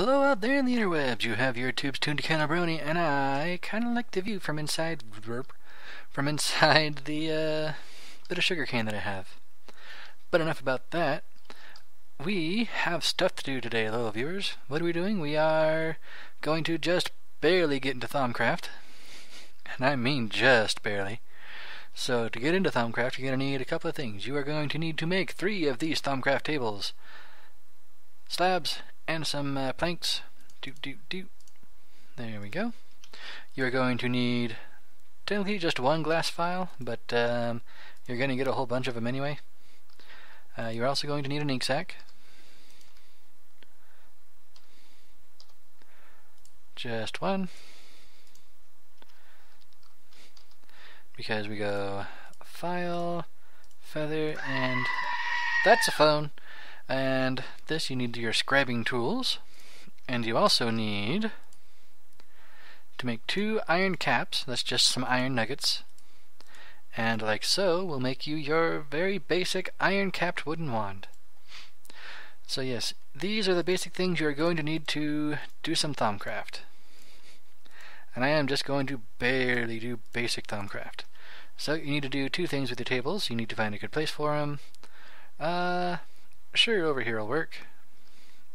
Hello out there in the interwebs. You have your tubes tuned to Canabroni, and I kind of like the view from inside the bit of sugar cane that I have. But enough about that. We have stuff to do today, loyal viewers. What are we doing? We are going to just barely get into Thaumcraft. And I mean just barely. So to get into Thaumcraft, you're going to need a couple of things. You are going to need to make 3 of these Thaumcraft tables. Slabs and some planks. There we go. You're going to need technically just 1 glass file, but you're going to get a whole bunch of them anyway. You're also going to need an ink sac. Just 1. Because we go file, feather, and that's a phone. And this, you need your scribing tools. And you also need to make 2 iron caps. That's just some iron nuggets. And like so, will make you your very basic iron capped wooden wand. So yes, these are the basic things you're going to need to do some Thaumcraft. And I am just going to barely do basic Thaumcraft. So you need to do 2 things with your tables. You need to find a good place for them. Sure, over here will work.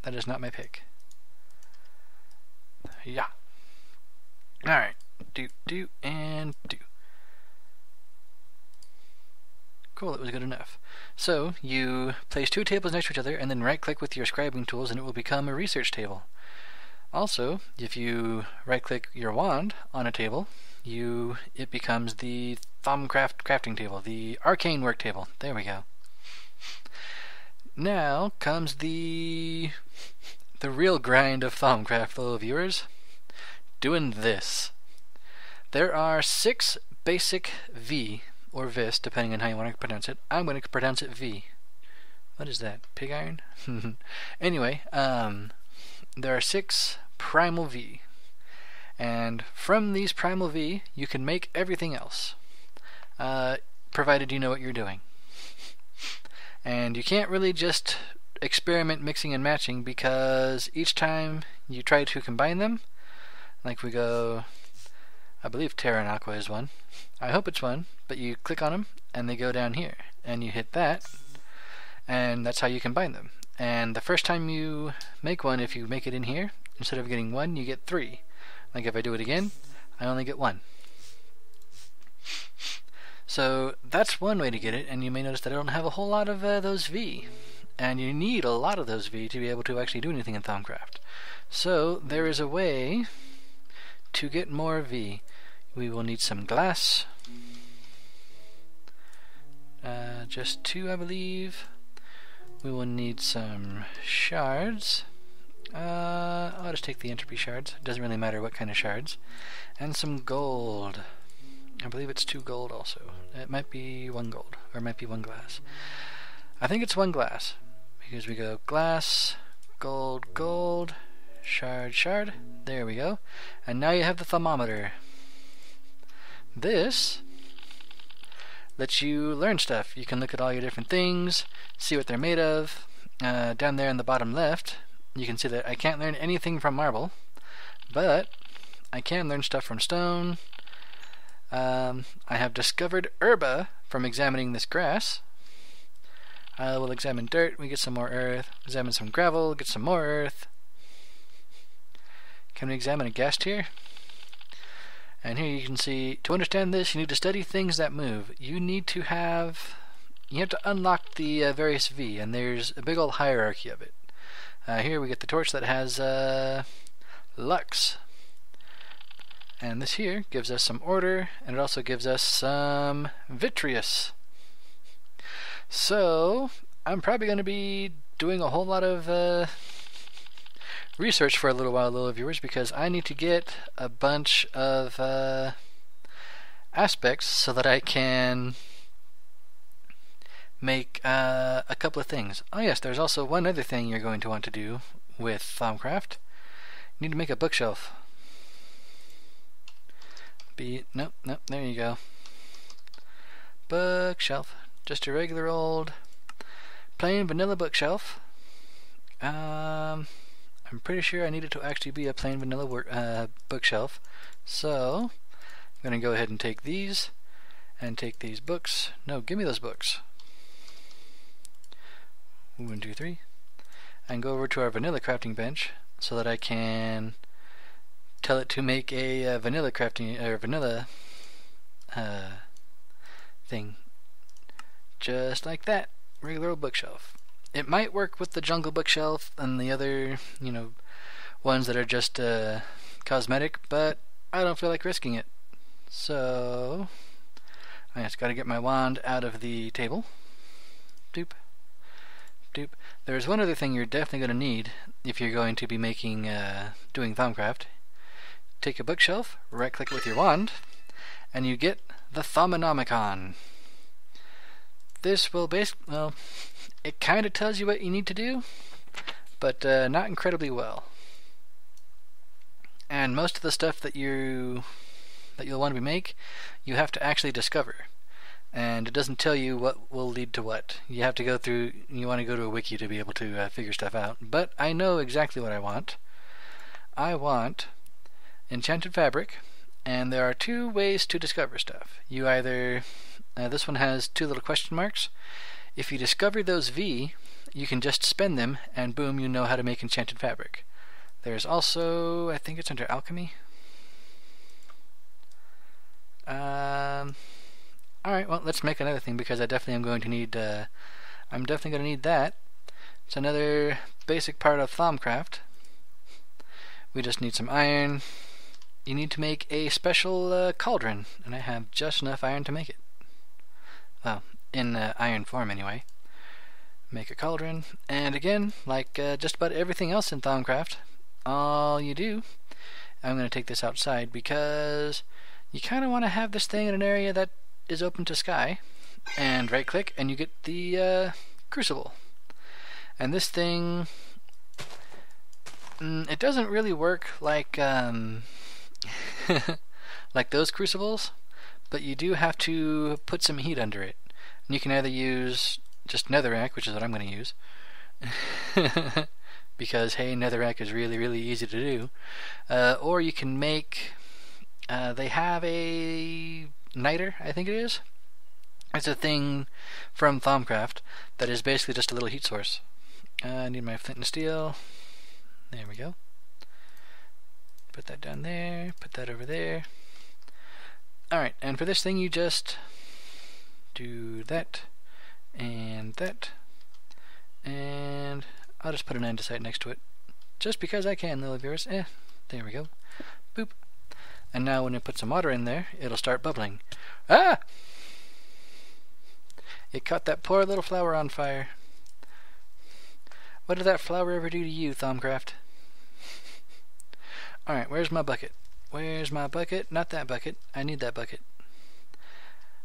That is not my pick. Yeah. Alright. Do, and do. Cool, that was good enough. So, you place 2 tables next to each other and then right-click with your scribing tools and it will become a research table. Also, if you right-click your wand on a table, it becomes the Thaumcraft crafting table, the arcane work table. There we go. Now comes the real grind of Thaumcraft, little viewers. Doing this. There are 6 basic V, or Vis, depending on how you want to pronounce it. I'm going to pronounce it V. What is that? Pig iron? Anyway, there are 6 primal V. And from these primal V, you can make everything else. Provided you know what you're doing. And you can't really just experiment mixing and matching, because each time you try to combine them, like we go, I believe Terra and Aqua is one. I hope it's one, but you click on them and they go down here, and you hit that, and that's how you combine them. And the first time you make one, if you make it in here, instead of getting 1, you get 3. Like if I do it again, I only get 1. So that's one way to get it, and you may notice that I don't have a whole lot of those V. And you need a lot of those V to be able to actually do anything in Thaumcraft. So there is a way to get more V. We will need some glass. Just 2, I believe. We will need some shards. I'll just take the entropy shards. It doesn't really matter what kind of shards. And some gold. I believe it's 2 gold also. It might be 1 gold, or it might be 1 glass. I think it's 1 glass, because we go glass, gold, gold, shard, shard. There we go. And now you have the thermometer. This lets you learn stuff. You can look at all your different things, see what they're made of. Down there in the bottom left, you can see that I can't learn anything from marble, but I can learn stuff from stone. I have discovered herba from examining this grass. I will examine dirt, we get some more earth. Examine some gravel, get some more earth. Can we examine a gas tier? And here you can see, to understand this, you need to study things that move. You have to unlock the various V, and there's a big old hierarchy of it. Here we get the torch that has lux. And this here gives us some order, and it also gives us some vitreous. So, I'm probably going to be doing a whole lot of research for a little while, little viewers, because I need to get a bunch of aspects so that I can make a couple of things. Oh yes, there's also one other thing you're going to want to do with Thaumcraft. You need to make a bookshelf. Nope, there you go. Bookshelf. Just a regular old plain vanilla bookshelf. I'm I'm pretty sure I need it to actually be a plain vanilla bookshelf. So I'm going to go ahead and take these and take these books. No, give me those books. 1, 2, 3. And go over to our vanilla crafting bench so that I can tell it to make a vanilla crafting or vanilla thing. Just like that. Regular old bookshelf. It might work with the jungle bookshelf and the other, ones that are just cosmetic, but I don't feel like risking it. So I just got to get my wand out of the table. Doop. Doop. There's one other thing you're definitely going to need if you're going to be making, doing Thaumcraft. Take a bookshelf, right click it with your wand, and you get the Thaumium. This will it kind of tells you what you need to do, but not incredibly well. And most of the stuff that you'll want to make, you have to actually discover. And it doesn't tell you what will lead to what. You have to go through, you want to go to a wiki to be able to figure stuff out. But I know exactly what I want. I want enchanted fabric, and there are 2 ways to discover stuff. You either, this one has 2 little question marks. If you discover those V, you can just spend them, and boom, you know how to make enchanted fabric. There's also, I think it's under alchemy. Alright, well, let's make another thing because I definitely am going to need, I'm definitely going to need that. It's another basic part of Thaumcraft. We just need some iron. You need to make a special cauldron, and I have just enough iron to make it. Well, in iron form anyway. Make a cauldron, and again, like just about everything else in Thaumcraft, all you do, I'm going to take this outside because you kind of want to have this thing in an area that is open to sky, and right click and you get the crucible. And this thing, it doesn't really work like like those crucibles, but you do have to put some heat under it. And you can either use just netherrack, which is what I'm going to use, because hey, netherrack is really, really easy to do, or you can make, they have a niter, I think it is. It's a thing from Thaumcraft that is basically just a little heat source. I need my flint and steel. There we go. Put that down there, put that over there. Alright, and for this thing you just do that, and I'll just put an andesite next to it. Just because I can, little viewers. There we go. Boop. And now when I put some water in there, it'll start bubbling. Ah! It caught that poor little flower on fire. What did that flower ever do to you, Thaumcraft? Alright, where's my bucket? Where's my bucket? Not that bucket. I need that bucket.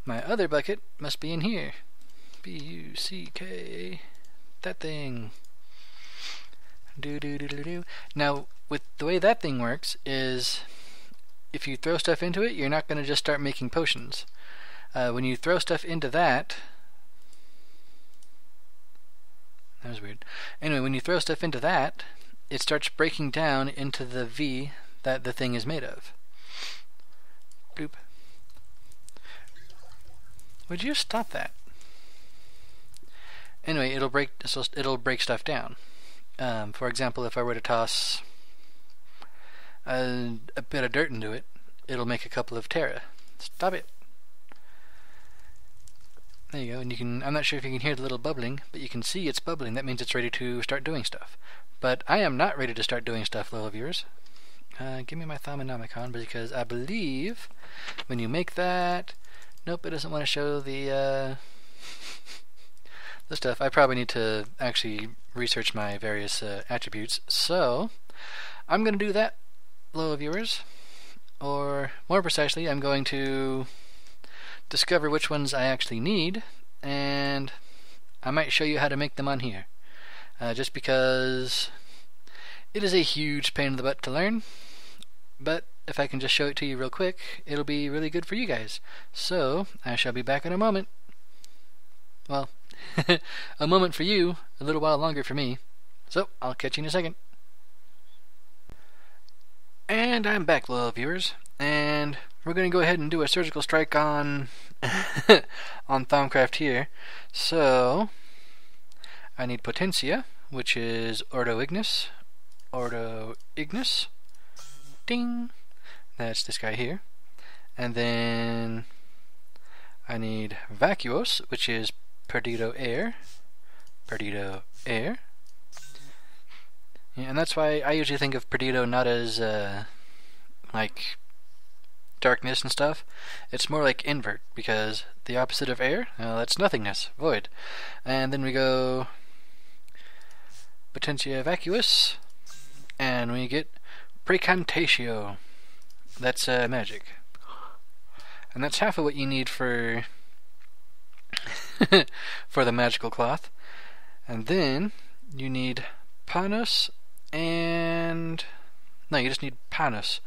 My other bucket must be in here. B-U-C-K. That thing. Do-do-do-do-do. Now, with the way that thing works is, if you throw stuff into it, you're not going to just start making potions. When you throw stuff into that was weird. Anyway, when you throw stuff into that, it starts breaking down into the V that the thing is made of. Boop. Would you stop that? Anyway, it'll break stuff down. For example, if I were to toss a bit of dirt into it, it'll make a couple of terra. Stop it. There you go, and you can, I'm not sure if you can hear the little bubbling, but you can see it's bubbling. That means it's ready to start doing stuff. But I am not ready to start doing stuff, little viewers. Give me my Thaumium, because I believe when you make that, nope, it doesn't want to show the stuff. I probably need to actually research my various attributes. So I'm going to do that, little viewers. Or more precisely, I'm going to discover which ones I actually need, and I might show you how to make them on here. Just because it is a huge pain in the butt to learn, but if I can just show it to you real quick, it'll be really good for you guys. So, I shall be back in a moment. Well, a moment for you, a little while longer for me. So, I'll catch you in a second. And I'm back, loyal viewers, and we're going to go ahead and do a surgical strike on on Thaumcraft here. So I need Potentia, which is Ordo Ignis, ding, that's this guy here. And then I need Vacuos, which is Perdido Air, Yeah, and that's why I usually think of Perdido not as like darkness and stuff. It's more like invert, because the opposite of air, well, that's nothingness, void. And then we go Potentia Vacuous, and we get Precantatio. That's magic. And that's half of what you need for for the magical cloth. And then you need Panos and... no, you just need Panos.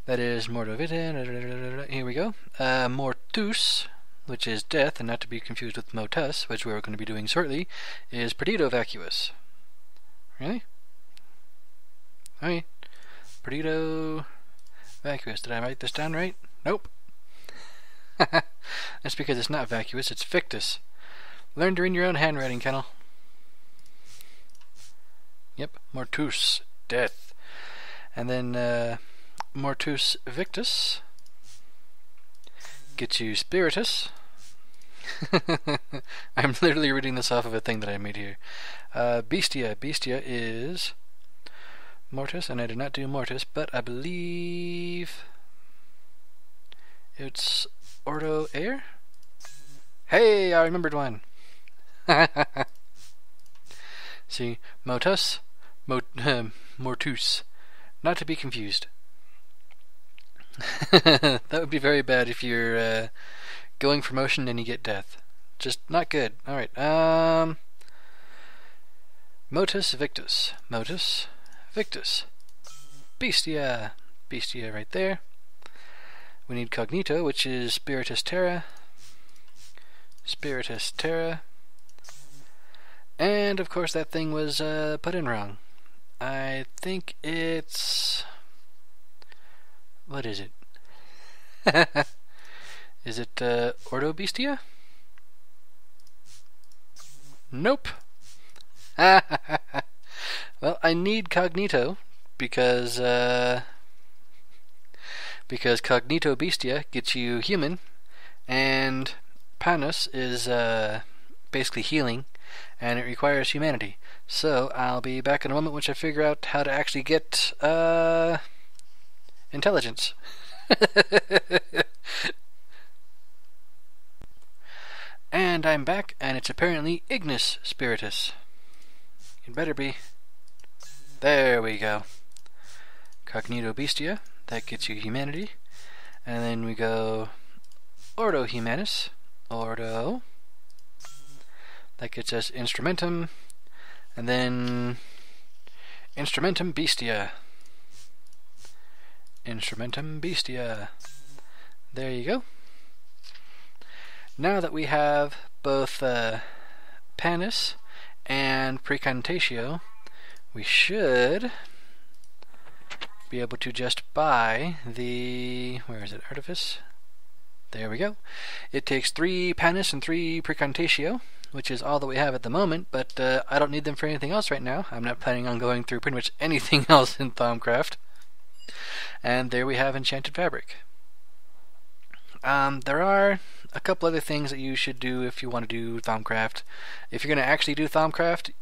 That is Mordovita. Here we go. Mortus, which is death, and not to be confused with Motus, which we're going to be doing shortly, is Perdido Vacuous. Really? Okay. Perdido Vacuous. Did I write this down right? Nope. That's because it's not vacuous, it's fictus. Learn to read your own handwriting, Kennel. Yep, Mortus, death. And then Mortus Victus gets you Spiritus. I'm literally reading this off of a thing that I made here. Bestia is Mortis, and I did not do Mortis, but I believe it's Ordo Air? Hey, I remembered one. See, Motus, Mortus. Not to be confused. That would be very bad if you're going for motion and you get death. Just not good. Alright, Motus Victus. Bestia right there. We need Cognito, which is Spiritus Terra. And of course that thing was put in wrong. I think it's... what is it? Is it Ordo Bestia? Nope. Well, I need Cognito because Cognito Bestia gets you human, and Panos is basically healing, and it requires humanity. So I'll be back in a moment once I figure out how to actually get intelligence. And I'm back, and it's apparently Ignis Spiritus. It better be. There we go. Cognito Bestia, that gets you humanity. And then we go Ordo Humanus, Ordo. That gets us Instrumentum. And then Instrumentum Bestia. There you go. Now that we have both Panis and Precantatio, we should be able to just buy the... where is it? Artifice? There we go. It takes 3 Panis and 3 Precantatio, which is all that we have at the moment, but I don't need them for anything else right now. I'm not planning on going through pretty much anything else in Thaumcraft. And there we have Enchanted Fabric. There are a couple other things that you should do if you want to do Thaumcraft. If you're going to actually do Thaumcraft,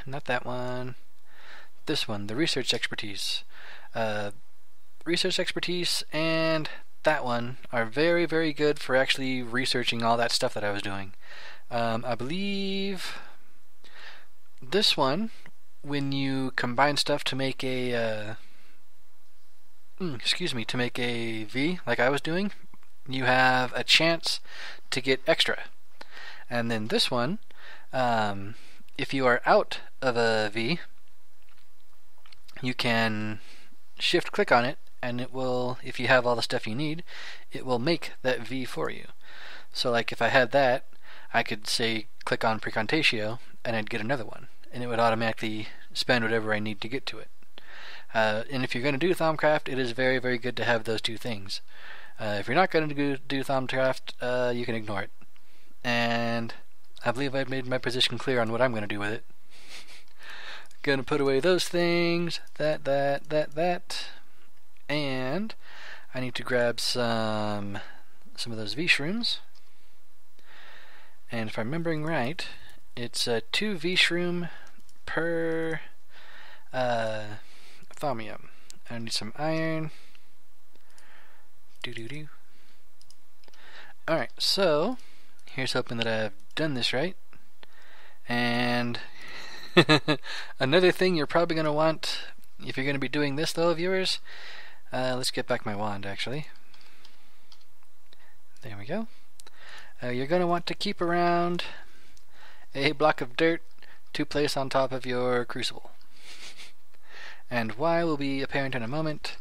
not that one, this one, the Research Expertise. Research Expertise and that one are very, very good for actually researching all that stuff that I was doing. I believe this one, when you combine stuff to make a to make a V, like I was doing, you have a chance to get extra. And then this one, if you are out of a V, you can shift click on it, and it will, if you have all the stuff you need, it will make that V for you. So like if I had that, I could say click on Precantatio and I'd get another one, and it would automatically spend whatever I need to get to it. And if you're going to do Thaumcraft, it is very, very good to have those two things. If you're not going to do Thaumcraft, you can ignore it. And I believe I've made my position clear on what I'm going to do with it. Gonna put away those things, that, and I need to grab some of those V-shrooms. And if I'm remembering right, it's 2 V-shroom per thaumium. I need some iron. Alright, so here's hoping that I've done this right. And another thing you're probably going to want if you're going to be doing this, though, viewers, let's get back my wand, actually. There we go. You're going to want to keep around a block of dirt to place on top of your crucible. And why will be apparent in a moment.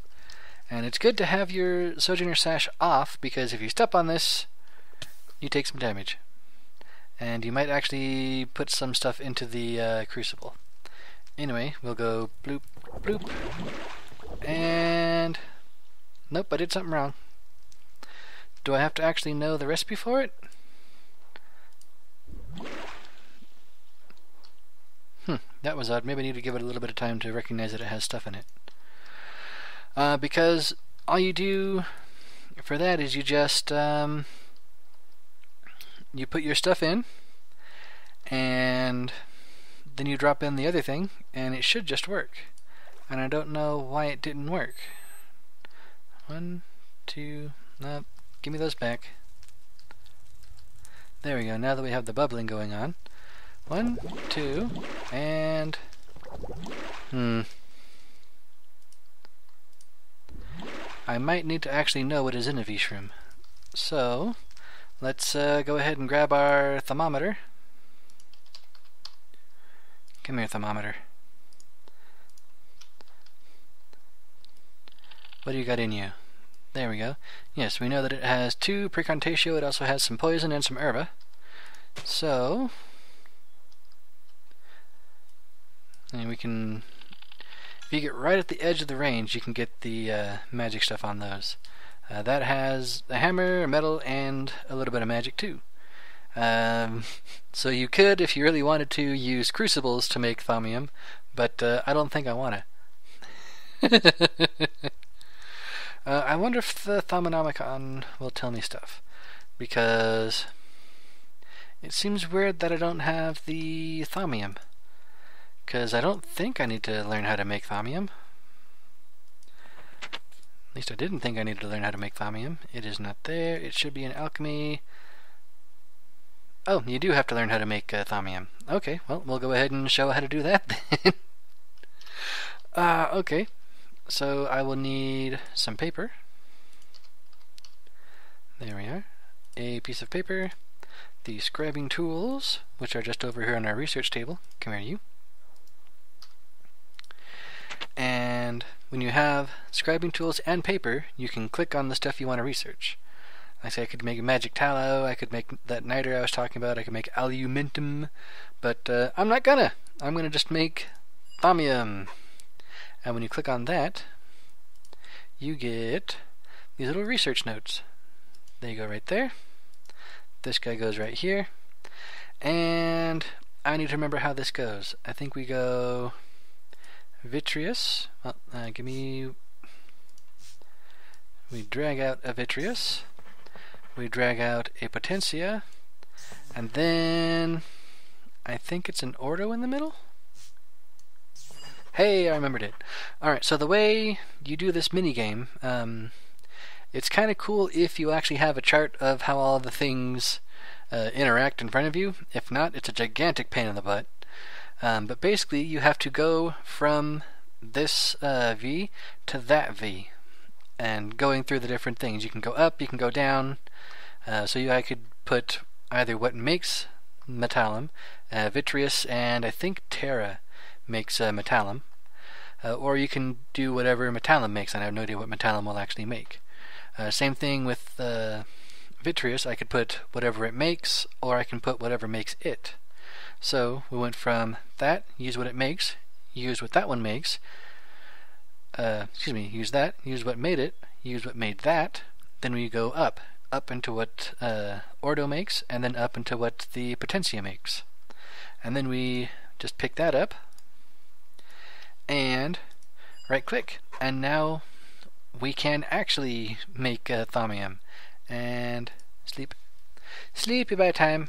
And it's good to have your Sojourner Sash off, because if you step on this, you take some damage. And you might actually put some stuff into the crucible. Anyway, we'll go bloop, bloop. And nope, I did something wrong. Do I have to actually know the recipe for it? That was odd. Maybe I need to give it a little bit of time to recognize that it has stuff in it. Because all you do for that is you just you put your stuff in, and then you drop in the other thing, and it should just work. And I don't know why it didn't work. 1, 2, no, give me those back. There we go, now that we have the bubbling going on. 1, 2, and... I might need to actually know what is in a V-shroom. So, let's go ahead and grab our thermometer. Come here, thermometer. What do you got in you? There we go. Yes, we know that it has 2 precontatio. It also has some poison and some herba. So, and we can, if you get right at the edge of the range, you can get the magic stuff on those. That has a hammer, a metal, and a little bit of magic too. So you could, if you really wanted to, use crucibles to make thaumium, but I don't think I want to. I wonder if the Thaumonomicon will tell me stuff, because it seems weird that I don't have the thaumium, because I don't think I need to learn how to make thaumium. At least I didn't think I needed to learn how to make thaumium. It is not there. It should be in alchemy. Oh, you do have to learn how to make thaumium. Okay, well, we'll go ahead and show how to do that then. Okay, so I will need some paper. There we are. A piece of paper. The scribing tools, which are just over here on our research table. Come here, you. And when you have scribing tools and paper, you can click on the stuff you want to research. Like I say, I could make a magic tallow, I could make that niter I was talking about, I could make aluminum, but I'm not gonna. I'm gonna just make thaumium. And when you click on that, you get these little research notes. They go right there. This guy goes right here. And I need to remember how this goes. I think we go vitreous. Well, we drag out a vitreous. We drag out a potentia. And then I think it's an ordo in the middle. Hey, I remembered it. Alright, so the way you do this minigame, it's kind of cool if you actually have a chart of how all the things interact in front of you. If not, it's a gigantic pain in the butt. But basically, you have to go from this V to that V, and going through the different things. You can go up, you can go down. I could put either what makes metallum, vitreous, and I think Terra makes metallum, or you can do whatever metallum makes, and I have no idea what metallum will actually make. Same thing with vitreous. I could put whatever it makes, or I can put whatever makes it. So we went from that, use what it makes, use what that one makes, use that, use what made it, use what made that, then we go up into what ordo makes, and then up into what the potentia makes. And then we just pick that up, and right click, and now we can actually make thaumium. And sleep. Sleepy by time.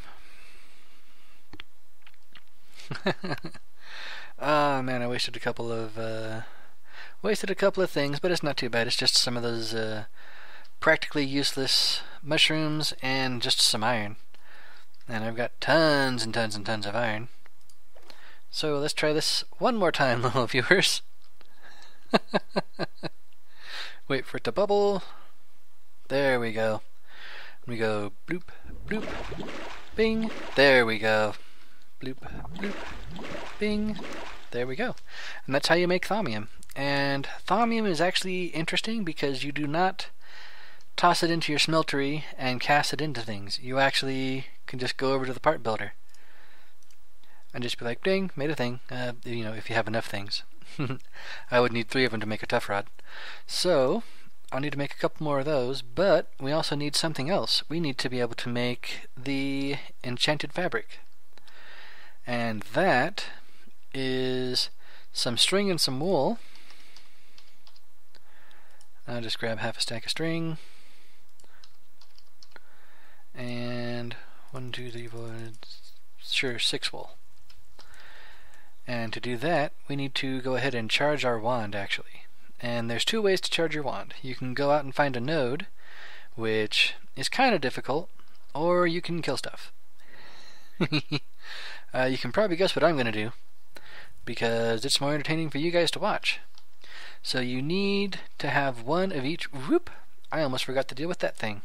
Oh man, I wasted a couple of things, but it's not too bad. It's just some of those practically useless mushrooms and just some iron. And I've got tons and tons and tons of iron. So let's try this one more time, little viewers. Wait for it to bubble. There we go. We go bloop, bloop, bing. There we go. Bloop, bloop, bing. There we go. And that's how you make thaumium. And thaumium is actually interesting because you do not toss it into your smeltery and cast it into things. You actually can just go over to the part builder and just be like, ding, made a thing. You know, if you have enough things. I would need 3 of them to make a tough rod. So I'll need to make a couple more of those, but we also need something else. We need to be able to make the enchanted fabric. And that is some string and some wool. I'll just grab half a stack of string. And 1, 2, 3, 4, sure, 6 wool. And to do that, we need to go ahead and charge our wand, actually. And there's 2 ways to charge your wand. You can go out and find a node, which is kind of difficult, or you can kill stuff. You can probably guess what I'm going to do, because it's more entertaining for you guys to watch. So you need to have 1 of each. Whoop! I almost forgot to deal with that thing.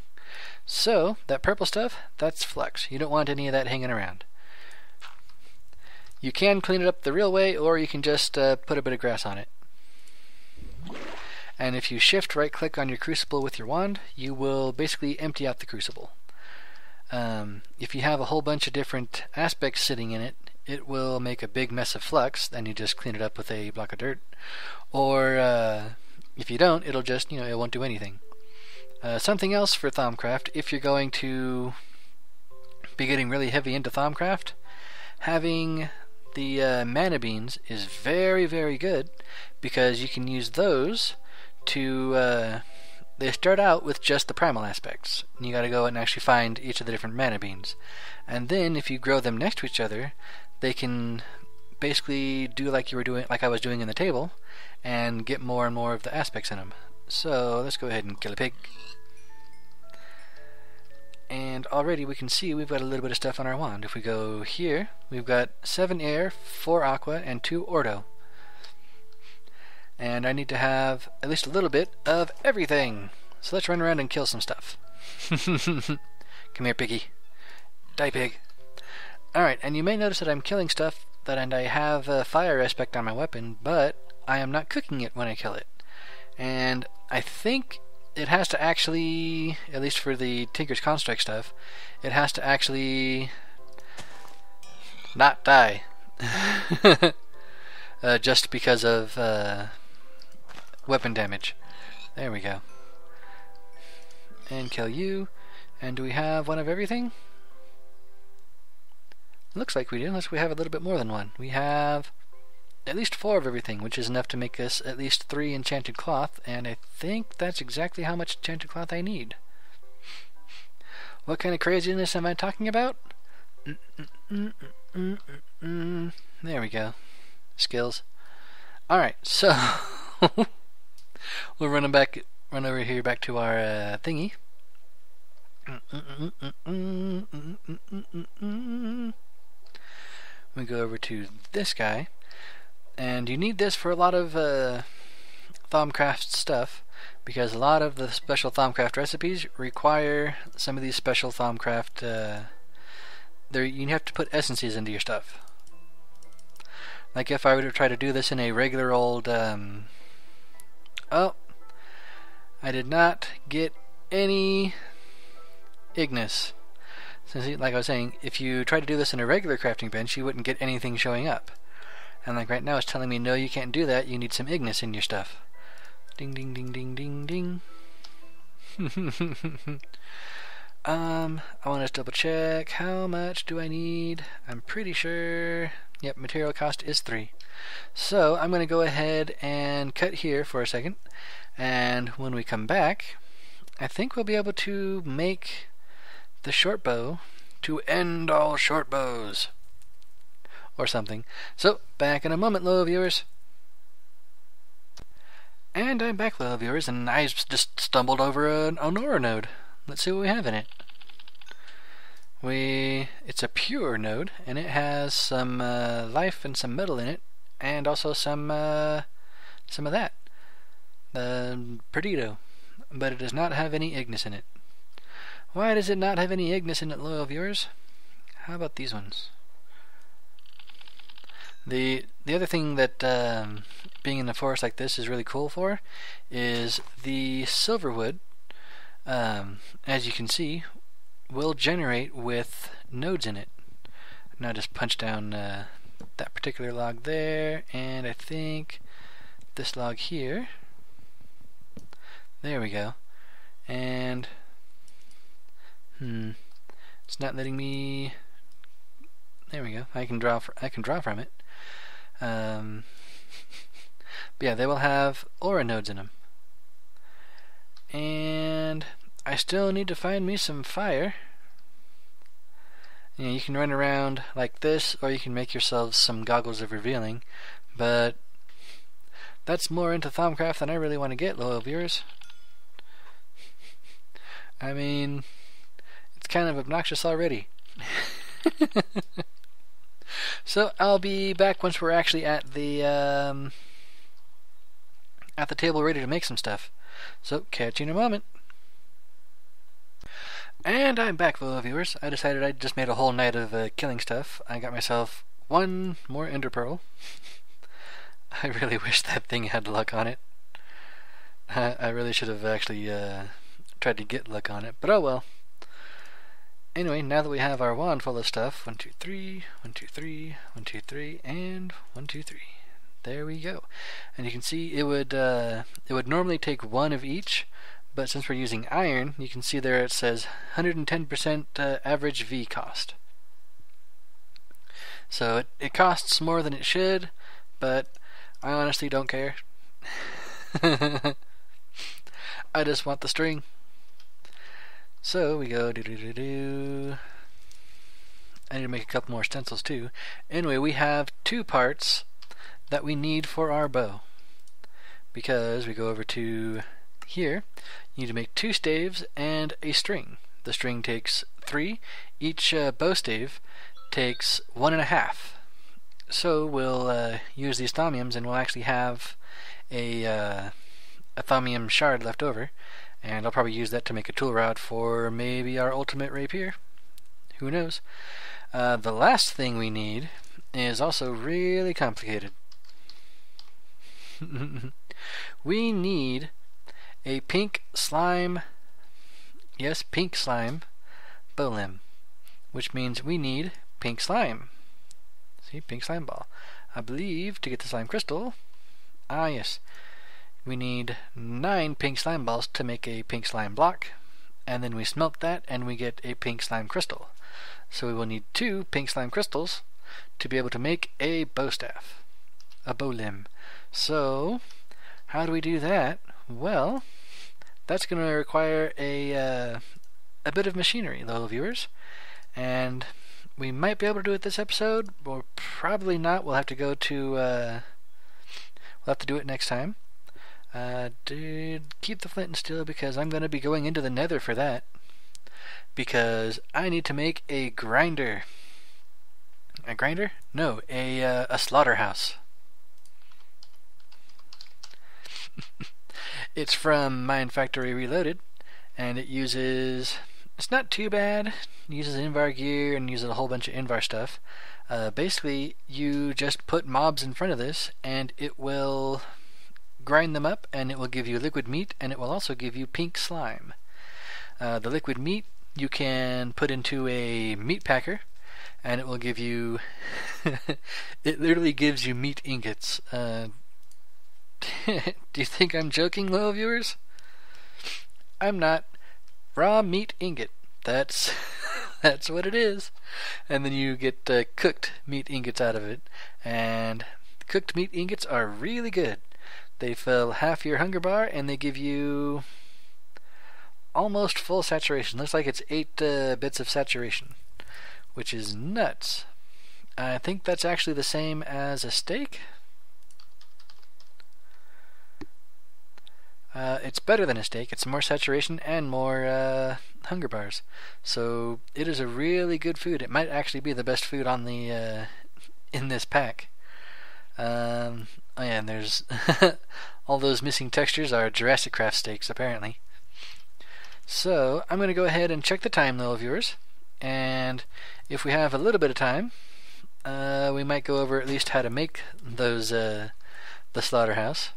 So, that purple stuff, that's flux. You don't want any of that hanging around. You can clean it up the real way, or you can just put a bit of grass on it. And if you shift right click on your crucible with your wand, you will basically empty out the crucible. If you have a whole bunch of different aspects sitting in it, it will make a big mess of flux, then you just clean it up with a block of dirt. Or if you don't, it'll just, it won't do anything. Something else for Thaumcraft, if you're going to be getting really heavy into Thaumcraft, having the mana beans is very, very good, because you can use those to they start out with just the primal aspects. You gotta go and actually find each of the different mana beans. And then if you grow them next to each other, they can basically do like I was doing in the table, and get more and more of the aspects in them. So let's go ahead and kill a pig. And already we can see we've got a little bit of stuff on our wand. If we go here, we've got 7 air, 4 aqua, and 2 ordo. And I need to have at least a little bit of everything. So let's run around and kill some stuff. Come here, piggy. Die, pig. Alright, and you may notice that I'm killing stuff and I have a fire aspect on my weapon, but I am not cooking it when I kill it. And I think it has to actually, at least for the Tinker's Construct stuff, it has to actually not die. Just because of weapon damage. There we go. And kill you. And do we have 1 of everything? Looks like we do, unless we have a little bit more than 1. We have at least 4 of everything, which is enough to make us at least 3 enchanted cloth, and I think that's exactly how much enchanted cloth I need. What kind of craziness am I talking about? There we go. Skills. Alright, so we'll run over here back to our thingy. We go over to this guy. And you need this for a lot of Thaumcraft stuff, because a lot of the special Thaumcraft recipes require some of these special Thaumcraft. You have to put essences into your stuff. Like if I were to try to do this in a regular old. Oh, I did not get any Ignis. Since, like I was saying, if you try to do this in a regular crafting bench, you wouldn't get anything showing up. And like right now it's telling me, no, you can't do that, you need some Ignis in your stuff. Ding ding ding ding ding ding. I want to double check. How much do I need? I'm pretty sure. Yep, material cost is 3. So I'm going to go ahead and cut here for a second. And when we come back, I think we'll be able to make the short bow to end all short bows. Or something. So, back in a moment, loyal viewers. And I'm back, loyal viewers, and I just stumbled over an Aurora node. Let's see what we have in it. It's a pure node, and it has some life and some metal in it, and also some of that, the Perdido, but it does not have any Ignis in it. Why does it not have any Ignis in it, loyal viewers? How about these ones? The other thing that being in the forest like this is really cool for is the silverwood, as you can see, will generate with nodes in it. Now just punch down that particular log there, and I think this log here. There we go. And it's not letting me. There we go. I can draw from it. But yeah, they will have aura nodes in them. And I still need to find me some fire. You can run around like this, or you can make yourselves some goggles of revealing, but that's more into Thaumcraft than I really want to get, loyal viewers. I mean, it's kind of obnoxious already. So I'll be back once we're actually at the table ready to make some stuff. So catch you in a moment. And I'm back, loyal viewers. I decided I just made a whole night of killing stuff. I got myself 1 more ender pearl. I really wish that thing had luck on it. I really should have actually tried to get luck on it, but oh well. Anyway, now that we have our wand full of stuff, 1, 2, 3, 1, 2, 3, 1, 2, 3, and 1, 2, 3. There we go. And you can see it would normally take 1 of each, but since we're using iron, you can see there it says 110% average V cost. So it costs more than it should, but I honestly don't care. I just want the string. So we go do. I need to make a couple more stencils too. Anyway, we have 2 parts that we need for our bow. Because we go over to here, you need to make 2 staves and a string. The string takes 3. Each bow stave takes 1.5. So we'll use these thaumiums, and we'll actually have a thaumium shard left over. And I'll probably use that to make a tool rod for maybe our ultimate rapier. Who knows? The last thing we need is also really complicated. We need a pink slime, yes, pink slime bow limb, which means we need pink slime. See, pink slime ball. I believe to get the slime crystal, yes, we need 9 pink slime balls to make a pink slime block, and then we smelt that and we get a pink slime crystal. So we will need 2 pink slime crystals to be able to make a bow staff, a bow limb. So how do we do that? Well, that's going to require a bit of machinery, loyal viewers, and we might be able to do it this episode, or probably not. We'll have to go to we'll have to do it next time. Keep the flint and steel, because I'm going to be going into the nether for that, because I need to make a grinder. A grinder? No, a slaughterhouse. It's from Mine Factory Reloaded, and it uses, it's not too bad, it uses Invar gear and uses a whole bunch of Invar stuff. Basically, you just put mobs in front of this, and it will grind them up, and it will give you liquid meat, and it will also give you pink slime. The liquid meat you can put into a meat packer, and it will give you it literally gives you meat ingots. Do you think I'm joking, little viewers? I'm not. Raw meat ingot. That's that's what it is. And then you get cooked meat ingots out of it. And cooked meat ingots are really good. They fill half your hunger bar and they give you almost full saturation. Looks like it's 8 bits of saturation, which is nuts. I think that's actually the same as a steak. It's better than a steak. It's more saturation and more hunger bars. So it is a really good food. It might actually be the best food on the in this pack. Oh yeah, and there's all those missing textures are Jurassic Craft steaks apparently. So I'm going to go ahead and check the time, little viewers, and if we have a little bit of time, we might go over at least how to make those the slaughterhouse.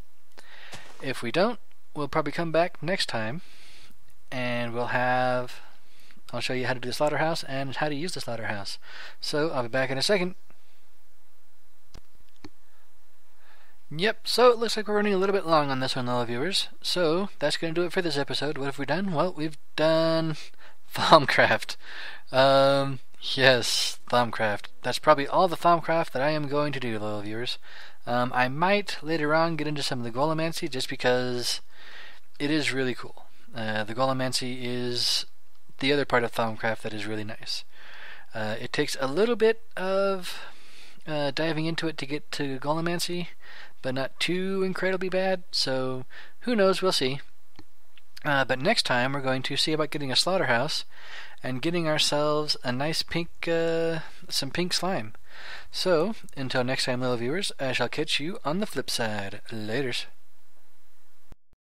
If we don't, we'll probably come back next time and I'll show you how to do the slaughterhouse and how to use the slaughterhouse. So I'll be back in a second. Yep, so it looks like we're running a little bit long on this one, little viewers. So that's going to do it for this episode. What have we done? Well, we've done Thaumcraft. Yes, Thaumcraft. That's probably all the Thaumcraft that I am going to do, little viewers. I might later on get into some of the Golemancy just because it is really cool. The Golemancy is the other part of Thaumcraft that is really nice. It takes a little bit of diving into it to get to Golemancy, but not too incredibly bad, so who knows, we'll see. But next time we're going to see about getting a slaughterhouse and getting ourselves a nice pink, some pink slime. So, until next time, little viewers, I shall catch you on the flip side. Laters.